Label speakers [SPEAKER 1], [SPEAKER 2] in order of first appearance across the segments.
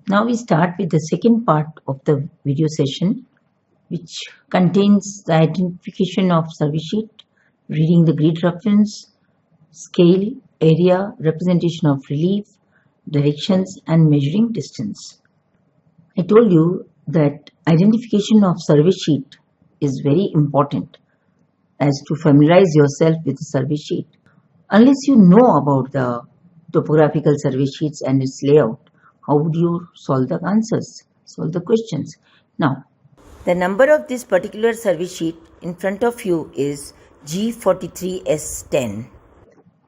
[SPEAKER 1] Now we start with the second part of the video session, which contains the identification of survey sheet, reading the grid reference, scale, area, representation of relief, directions, and measuring distance. I told you that identification of survey sheet is very important as to familiarize yourself with the survey sheet. Unless you know about the topographical survey sheets and its layout, how would you solve the questions? Now, the number of this particular survey sheet in front of you is G43S10.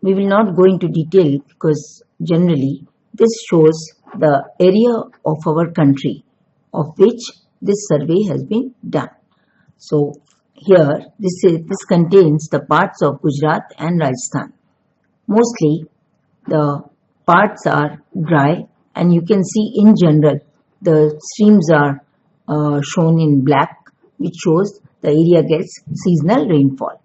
[SPEAKER 1] We will not go into detail because generally this shows the area of our country of which this survey has been done. So here this contains the parts of Gujarat and Rajasthan. Mostly the parts are dry, and you can see in general the streams are shown in black, which shows the area gets seasonal rainfall.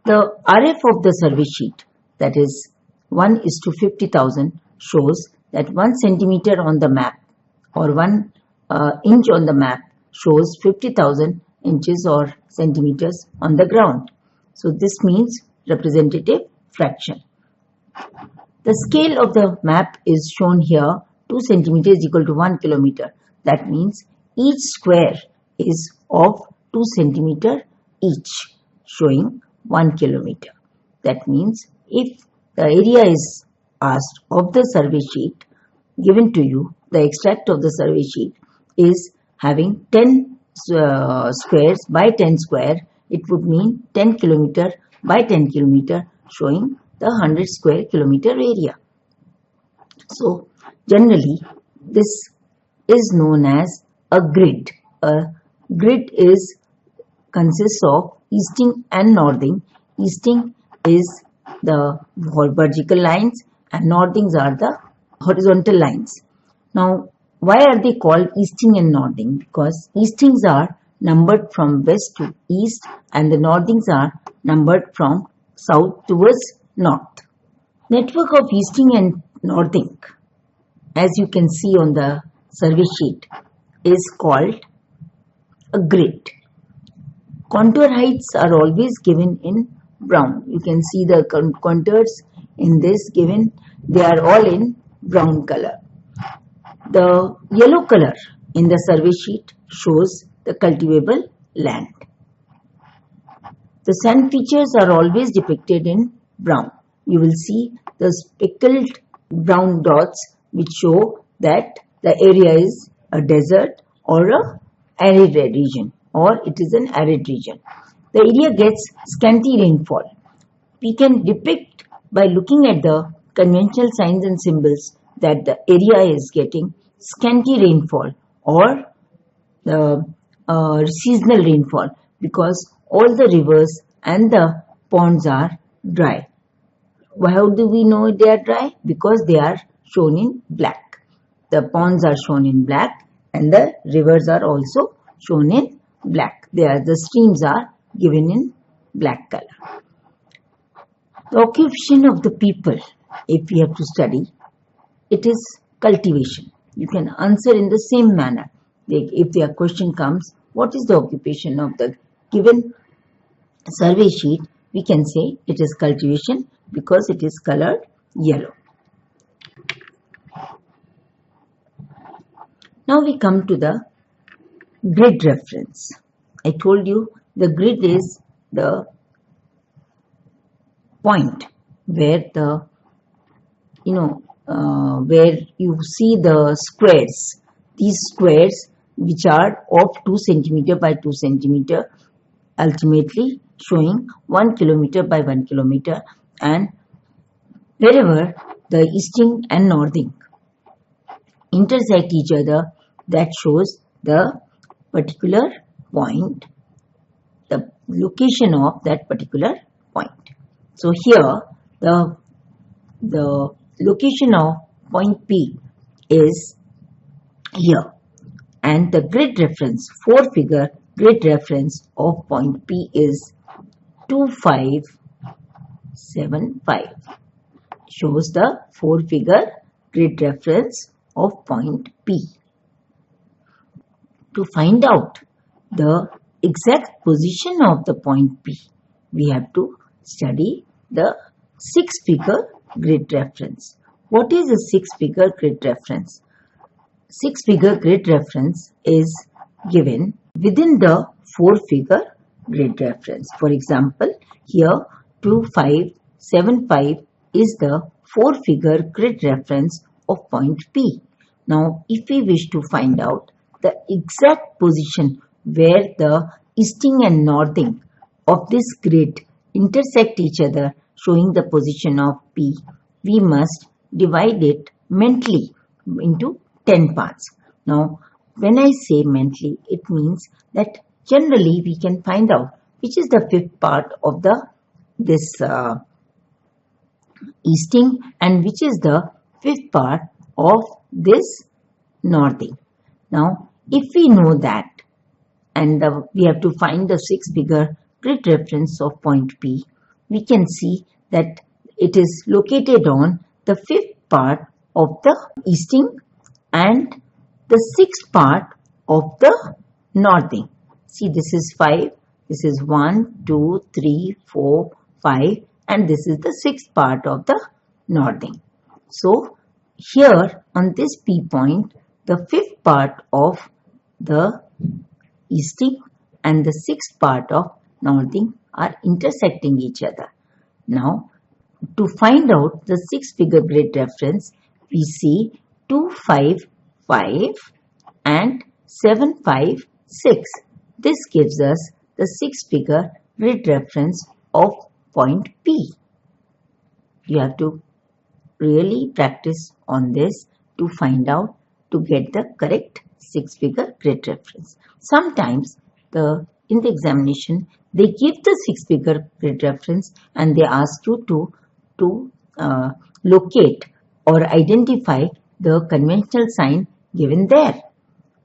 [SPEAKER 1] The RF of the survey sheet, that is 1:50,000, shows that 1 centimeter on the map or 1 inch on the map shows 50,000 inches or centimeters on the ground. So this means representative fraction. The scale of the map is shown here. 2 centimeters equal to 1 kilometer. That means each square is of 2 centimeter each, showing 1 kilometer. That means if the area is asked of the survey sheet given to you, the extract of the survey sheet is having 10 squares by 10 square, it would mean 10 kilometer by 10 kilometer, showing the 100 square kilometer area. So generally this is known as a grid. A grid consists of easting and northing. Easting is the vertical lines and northings are the horizontal lines. Now, why are they called easting and northing? Because eastings are numbered from west to east and the northings are numbered from south towards north. Network of easting and northing, as you can see on the survey sheet, is called a grid. Contour heights are always given in brown. You can see the contours in this given, they are all in brown color. The yellow color in the survey sheet shows the cultivable land. The sand features are always depicted in brown. You will see the speckled brown dots which show that the area is a desert or a arid region, or it is an arid region. The area gets scanty rainfall. We can depict by looking at the conventional signs and symbols that the area is getting scanty rainfall or seasonal rainfall because all the rivers and the ponds are dry. How do we know they are dry? Because they are shown in black. The ponds are shown in black and the rivers are also shown in black. The streams are given in black color. The occupation of the people, if we have to study, it is cultivation. You can answer in the same manner. If their question comes, what is the occupation of the given survey sheet? We can say it is cultivation because it is colored yellow. Now we come to the grid reference. I told you the grid is the point where where you see the squares. These squares which are of 2 centimeter by 2 centimeter, ultimately showing 1 kilometer by 1 kilometer, and wherever the easting and northing intersect each other, that shows the particular point, the location of that particular point. So here the location of point P is here, and the grid reference, 4-figure grid reference of point P is 2575. Shows the 4-figure grid reference of point P. to find out the exact position of the point P, we have to study the 6-figure grid reference. What is a 6-figure grid reference? 6-figure grid reference is given within the 4-figure grid reference. For example, here 2575 is the 4-figure grid reference of point P. Now, if we wish to find out the exact position where the easting and northing of this grid intersect each other, showing the position of P, we must divide it mentally into 10 parts. Now, when I say mentally, it means that generally we can find out which is the 5th part of this easting and which is the 5th part of this northing. Now, if we know that and we have to find the 6-figure grid reference of point P, we can see that it is located on the 5th part of the easting and the 6th part of the northing. See, this is 5, this is 1, 2, 3, 4, 5 and this is the 6th part of the northing. So, here on this P point, the 5th part of the easting and the 6th part of northing are intersecting each other. Now, to find out the 6-figure grid reference, we see 255 and 756. This gives us the 6-figure grid reference of point P. You have to really practice on this to find out, to get the correct 6-figure grid reference. Sometimes in the examination they give the 6-figure grid reference and they ask you to locate or identify the conventional sign given there.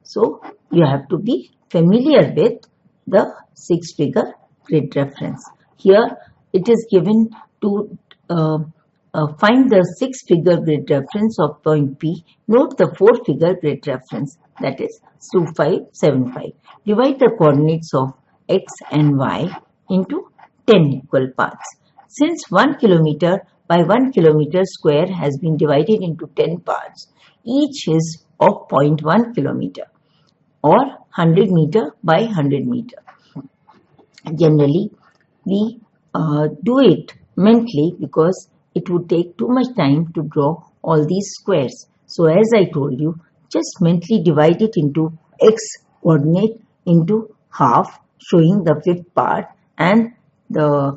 [SPEAKER 1] So you have to be familiar with the 6-figure grid reference. Here it is given to find the 6-figure grid reference of point P. Note the 4-figure grid reference, that is 2575. Divide the coordinates of x and y into 10 equal parts. Since 1 kilometer by 1 kilometer square has been divided into 10 parts, each is of 0.1 kilometer or 100 meter by 100 meter. Generally, we do it mentally because it would take too much time to draw all these squares. So as I told you, just mentally divide it into x coordinate into half, showing the 5th part, and the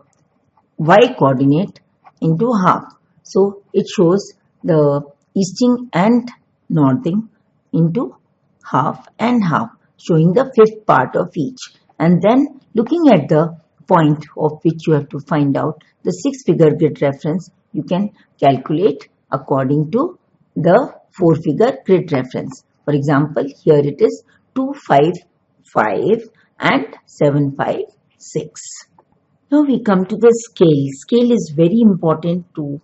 [SPEAKER 1] y coordinate into half. So it shows the easting and northing into half and half, showing the 5th part of each. And then looking at the point of which you have to find out the 6-figure grid reference, you can calculate according to the 4-figure grid reference. For example, here it is 255 and 756. Now we come to the scale. Scale is very important to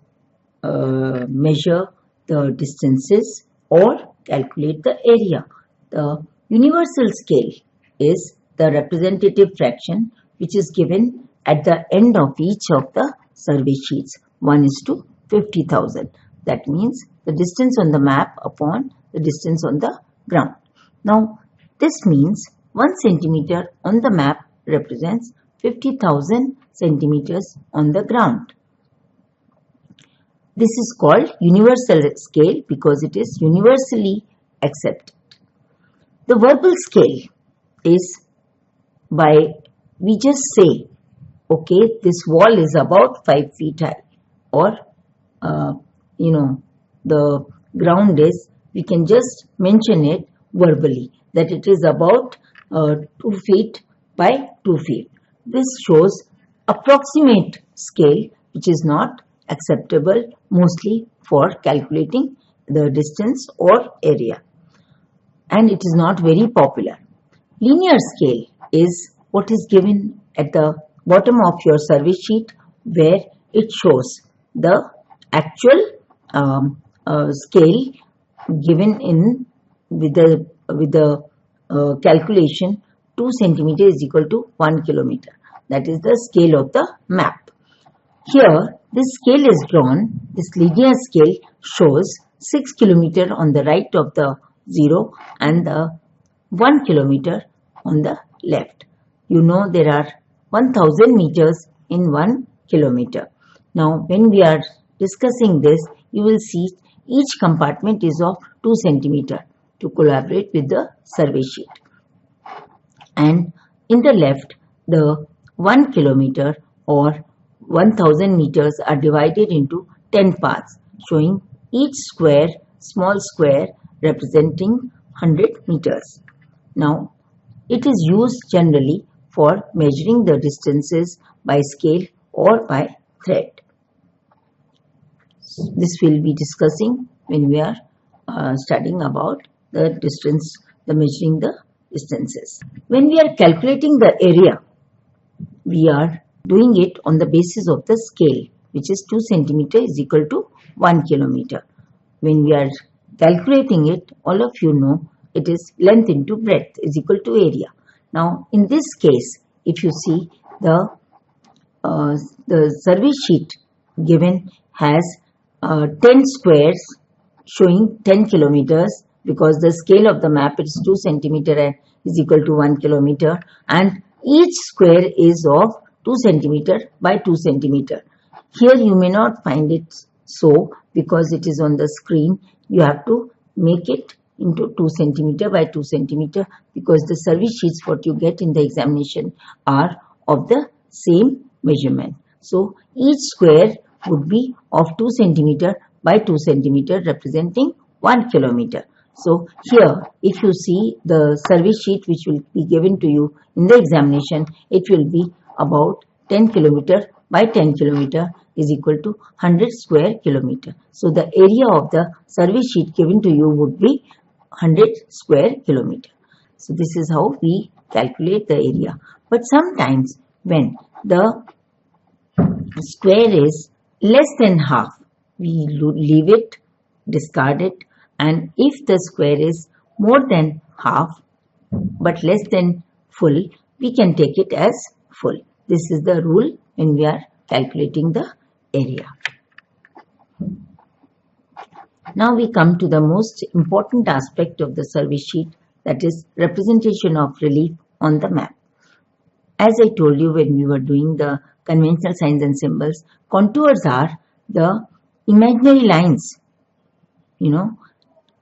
[SPEAKER 1] measure the distances or calculate the area. The universal scale is the representative fraction which is given at the end of each of the survey sheets. 1:50,000. That means the distance on the map upon the distance on the ground. Now this means 1 centimeter on the map represents 50,000 centimeters on the ground. This is called universal scale because it is universally accepted. The verbal scale is by, we just say, okay, this wall is about 5 feet high, or the ground is, we can just mention it verbally that it is about 2 feet by 2 feet. This shows approximate scale which is not acceptable mostly for calculating the distance or area, and it is not very popular. Linear scale is what is given at the bottom of your survey sheet, where it shows the actual scale given in with the calculation, 2 centimeter is equal to 1 kilometer. That is the scale of the map. Here, this scale is drawn. This linear scale shows 6 kilometer on the right of the 0 and the 1 kilometer on the left. You know there are 1000 meters in 1 kilometer. Now, when we are discussing this, you will see each compartment is of 2 centimeter to collaborate with the survey sheet. And in the left, the 1 kilometer or 1000 meters are divided into 10 parts, showing each square, small square, representing 100 meters. Now, it is used generally for measuring the distances by scale or by thread. This we'll be discussing when we are studying about the distance, the measuring the distances. When we are calculating the area, we are doing it on the basis of the scale, which is 2 centimeter is equal to 1 kilometer. When we are calculating it, all of you know it is length into breadth is equal to area. Now, in this case, if you see the survey sheet given has 10 squares showing 10 kilometers, because the scale of the map is 2 centimeter and is equal to 1 kilometer, and each square is of 2 centimeter by 2 centimeter. Here you may not find it so because it is on the screen. You have to make it into 2 centimeter by 2 centimeter because the survey sheets what you get in the examination are of the same measurement. So each square would be of 2 centimeter by 2 centimeter representing 1 kilometer. So here if you see the survey sheet which will be given to you in the examination, it will be about 10 kilometer by 10 kilometer is equal to 100 square kilometer. So the area of the survey sheet given to you would be 100 square kilometer. So this is how we calculate the area. But sometimes when the square is less than half, we leave it, discard it, and if the square is more than half but less than full, we can take it as full. This is the rule when we are calculating the area. Now we come to the most important aspect of the survey sheet, that is representation of relief on the map. As I told you when we were doing the conventional signs and symbols, contours are the imaginary lines,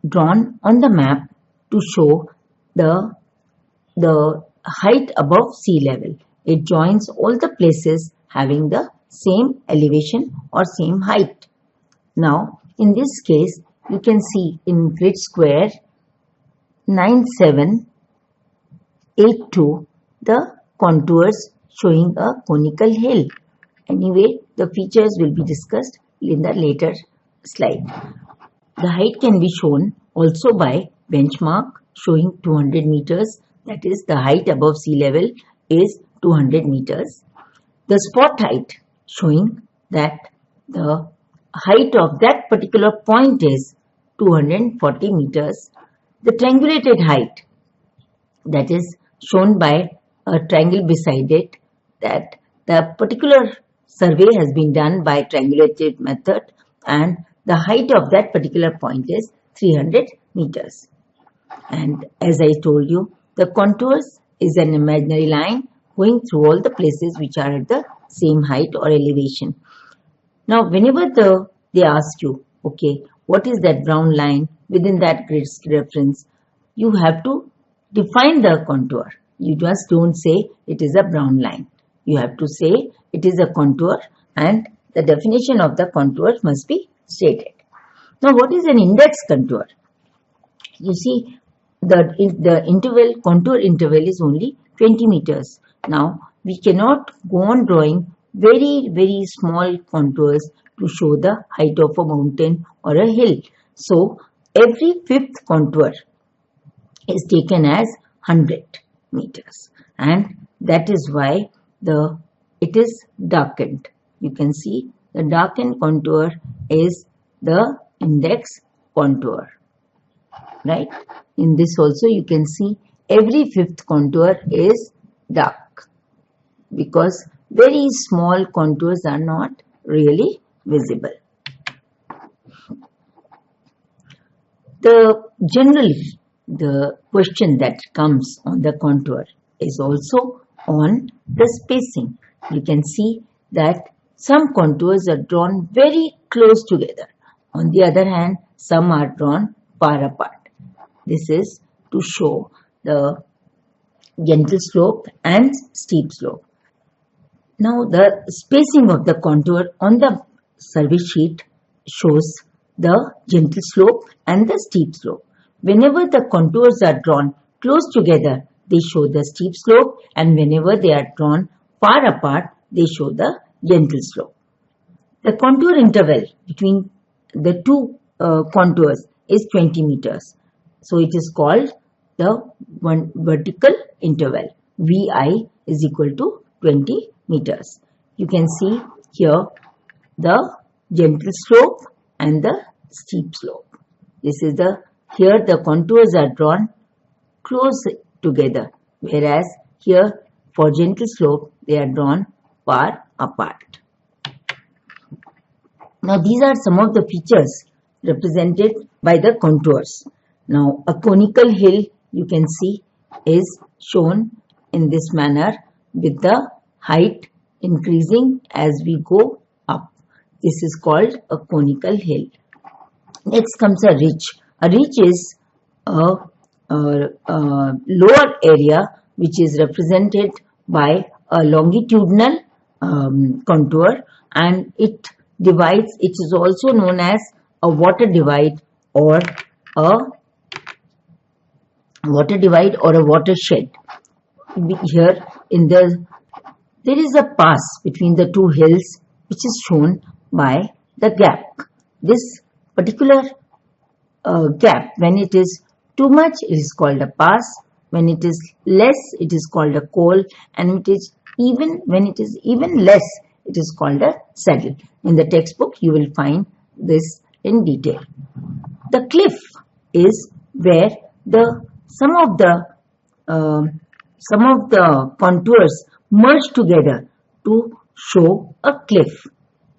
[SPEAKER 1] drawn on the map to show the height above sea level. It joins all the places having the same elevation or same height. Now, in this case, you can see in grid square 9782 the contours showing a conical hill. Anyway, the features will be discussed in the later slide. The height can be shown also by benchmark showing 200 meters, that is the height above sea level is 200 meters. The spot height showing that the height of that particular point is 240 meters. The triangulated height, that is shown by a triangle beside it, that the particular survey has been done by triangulated method and the height of that particular point is 300 meters. And as I told you, the contours is an imaginary line going through all the places which are at the same height or elevation. Now, whenever they ask you, okay, what is that brown line within that grid reference, you have to define the contour. You just don't say it is a brown line. You have to say it is a contour and the definition of the contour must be stated. Now, what is an index contour? You see, the interval, contour interval is only 20 meters. Now, we cannot go on drawing very, very small contours to show the height of a mountain or a hill. So, every fifth contour is taken as 100 meters, and that is why it is darkened. You can see the darkened contour is the index contour, right? In this also you can see every fifth contour is dark because very small contours are not really visible. Generally, the question that comes on the contour is also on the spacing. You can see that some contours are drawn very close together. On the other hand, some are drawn far apart. This is to show the gentle slope and steep slope. Now, the spacing of the contour on the survey sheet shows the gentle slope and the steep slope. Whenever the contours are drawn close together, they show the steep slope, and whenever they are drawn far apart, they show the gentle slope. The contour interval between the two contours is 20 meters. So it is called the one vertical interval. VI is equal to 20 meters. You can see here the gentle slope and the steep slope. This is here the contours are drawn close together, whereas here for gentle slope they are drawn far apart. Now these are some of the features represented by the contours. Now a conical hill, you can see, is shown in this manner with the height increasing as we go up. This is called a conical hill. Next comes a ridge. A ridge is a lower area which is represented by a longitudinal contour, and it divides. It is also known as a water divide or a watershed. Here there is a pass between the two hills which is shown by the gap. This particular gap, when it is too much, it is called a pass. When it is less, it is called a col, and when it is even less, it is called a saddle. In the textbook, you will find this in detail. The cliff is where some of the contours merge together to show a cliff.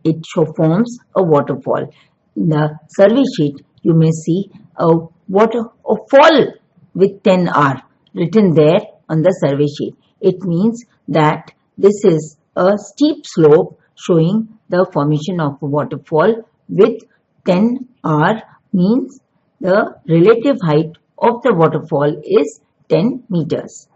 [SPEAKER 1] It forms a waterfall. In the survey sheet, you may see a fall with 10R written there on the survey sheet. It means that this is a steep slope showing the formation of a waterfall with 10R, means the relative height of the waterfall is 10 meters.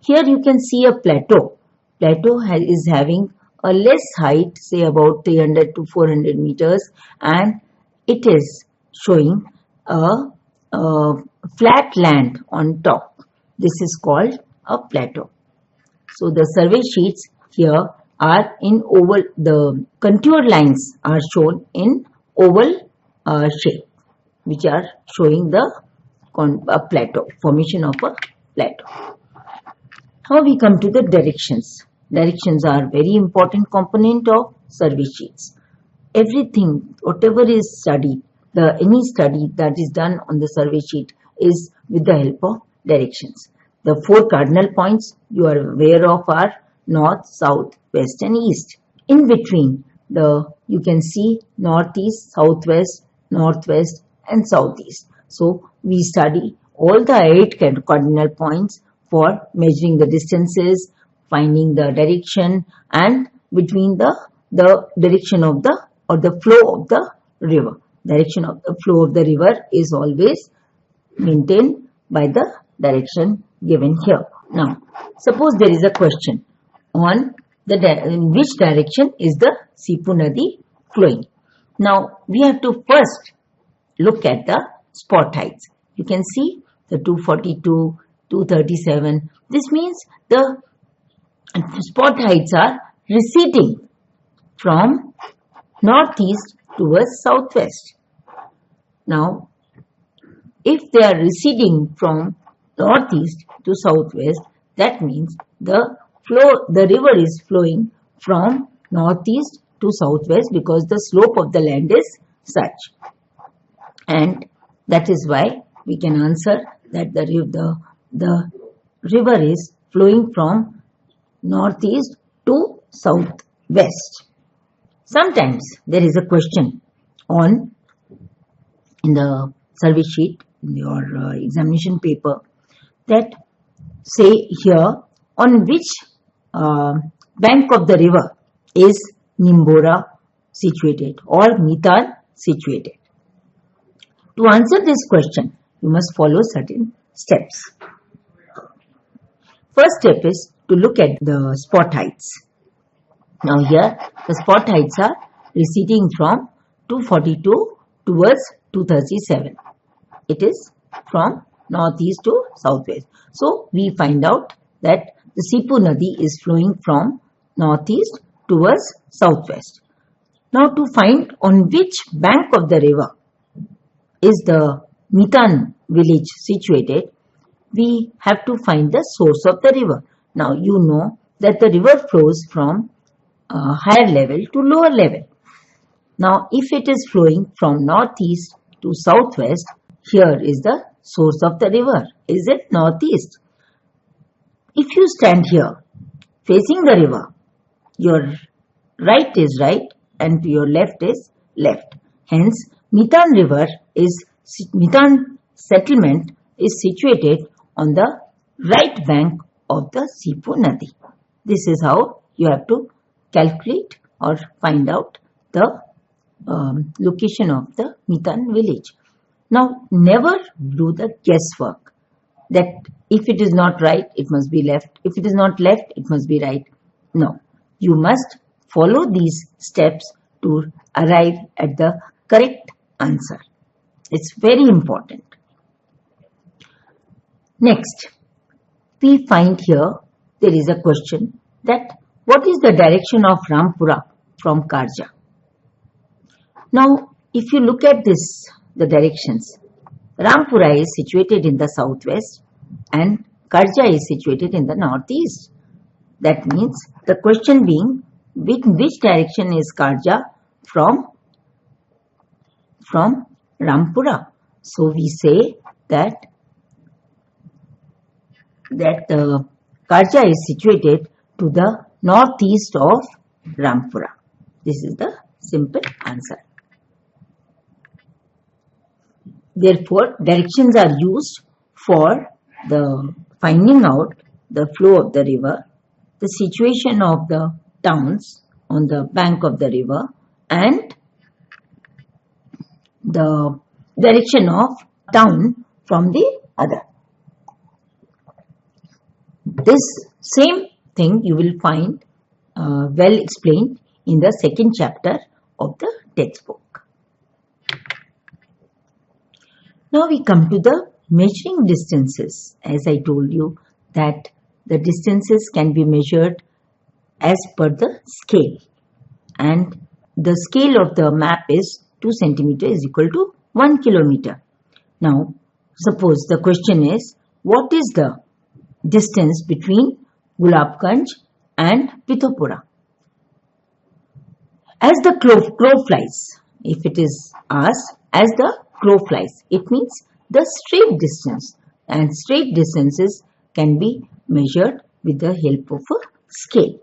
[SPEAKER 1] Here you can see a plateau. Plateau is having a less height, say about 300 to 400 meters, and it is showing a flat land on top. This is called a plateau. So the survey sheets here are in oval. The contour lines are shown in oval shape, which are showing a plateau, formation of a plateau. Now we come to the directions. Directions are very important component of survey sheets. Everything, whatever is studied, any study that is done on the survey sheet is with the help of directions. The 4 cardinal points you are aware of are north, south, west and east. In between, you can see northeast, southwest, northwest and southeast. So we study all the 8 cardinal points for measuring the distances, finding the direction, and between the direction of the flow of the river. Direction of the flow of the river is always maintained by the direction given here. Now, suppose there is a question on in which direction is the Sipu Nadi flowing. Now, we have to first look at the spot heights. You can see the 242, 237. This means the spot heights are receding from northeast towards southwest. Now, if they are receding from northeast to southwest, that means the river is flowing from northeast to southwest because the slope of the land is such. And that is why we can answer that the river is flowing from northeast to southwest. Sometimes there is a question on in the survey sheet, in your examination paper, that say here on which bank of the river is Nimbora situated or Mitan situated. To answer this question, you must follow certain steps. First step is to look at the spot heights. Now here the spot heights are receding from 242 towards 237. It is from northeast to southwest. So we find out that the Sipu Nadi is flowing from northeast towards southwest. Now to find on which bank of the river is the Mitan village situated, we have to find the source of the river. Now you know that the river flows from higher level to lower level. Now if it is flowing from northeast to southwest, here is the source of the river. Is it northeast? If you stand here facing the river, your right is right and your left is left. Hence, Mitan settlement is situated on the right bank of the Sipu Nadi. This is how you have to calculate or find out the location of the Mitan village. Now, never do the guesswork that if it is not right, it must be left. If it is not left, it must be right. No, you must follow these steps to arrive at the correct answer. It's very important. Next, we find here there is a question that what is the direction of Rampura from Karja? Now, if you look at this, the directions, Rampura is situated in the southwest and Karja is situated in the northeast. That means the question being, which direction is Karja from Rampura? So we say that Karja is situated to the northeast of Rampura. This is the simple answer. Therefore, directions are used for the finding out the flow of the river, the situation of the towns on the bank of the river, and the direction of town from the other. This same thing you will find well explained in the second chapter of the textbook. Now we come to the measuring distances. As I told you that the distances can be measured as per the scale, and the scale of the map is 2 centimeter is equal to 1 kilometer. Now suppose the question is, what is the distance between Gulabganj and Pithampura? As the crow flies, if it is asked as the crow flies, it means the straight distance, and straight distances can be measured with the help of a scale.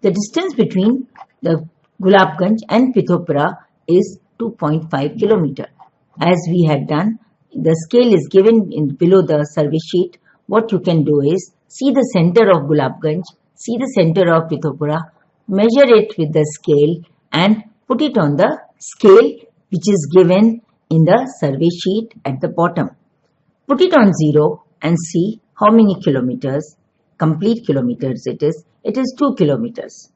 [SPEAKER 1] The distance between the Gulabganj and Pithampura is 2.5 kilometer. As we had done, the scale is given below the survey sheet. What you can do is see the center of Gulabganj, see the center of Pithampura, measure it with the scale and put it on the scale which is given in the survey sheet at the bottom. Put it on 0 and see how many kilometers, complete kilometers it is. It is 2 kilometers.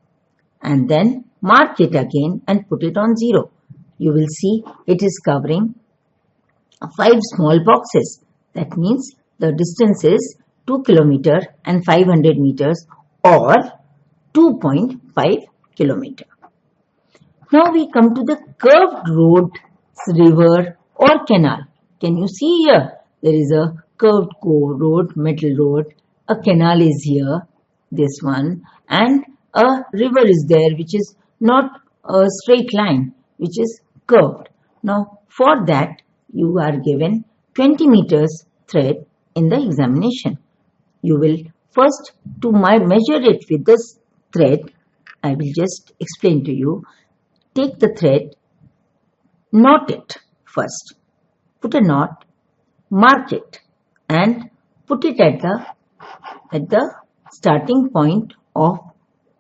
[SPEAKER 1] And then mark it again and put it on 0. You will see it is covering 5 small boxes. That means the distance is 2 kilometer and 500 meters or 2.5 kilometer. Now we come to the curved road, river or canal. Can you see here? There is a curved road, metal road. A canal is here, this one, and a river is there which is not a straight line, which is curved. Now for that you are given 20 meters thread in the examination. you will first to measure it with this thread. I will just explain to you. Take the thread, knot it first. Put a knot, mark it, and put it at the starting point of,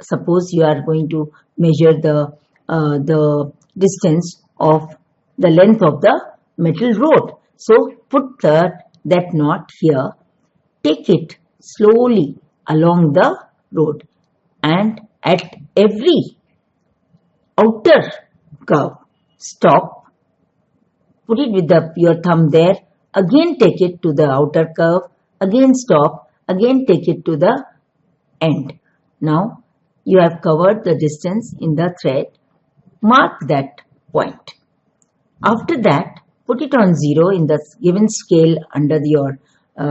[SPEAKER 1] suppose you are going to measure the distance of the length of the metal rod. So put that knot here, take it slowly along the rod, and at every outer curve stop, put it with your thumb there, again take it to the outer curve, again stop, again take it to the end. Now you have covered the distance in the thread. Mark that point. After that, put it on 0 in the given scale under your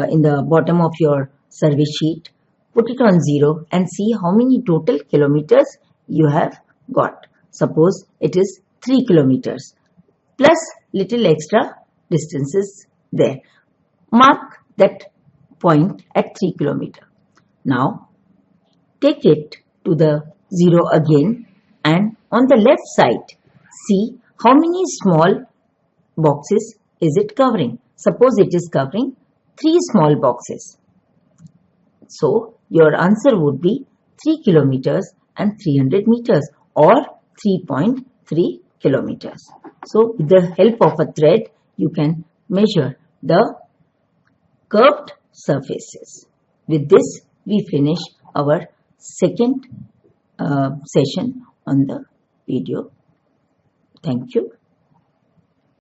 [SPEAKER 1] in the bottom of your survey sheet. Put it on 0 and see how many total kilometers you have got. Suppose it is 3 kilometers plus little extra distances there. Mark that point at 3 kilometers. Now take it to the 0 again, and on the left side see how many small boxes is it covering. Suppose it is covering 3 small boxes. So your answer would be 3 kilometers and 300 meters, or 3.3 kilometers. So with the help of a thread you can measure the curved surfaces. With this we finish our second session on the video. Thank you.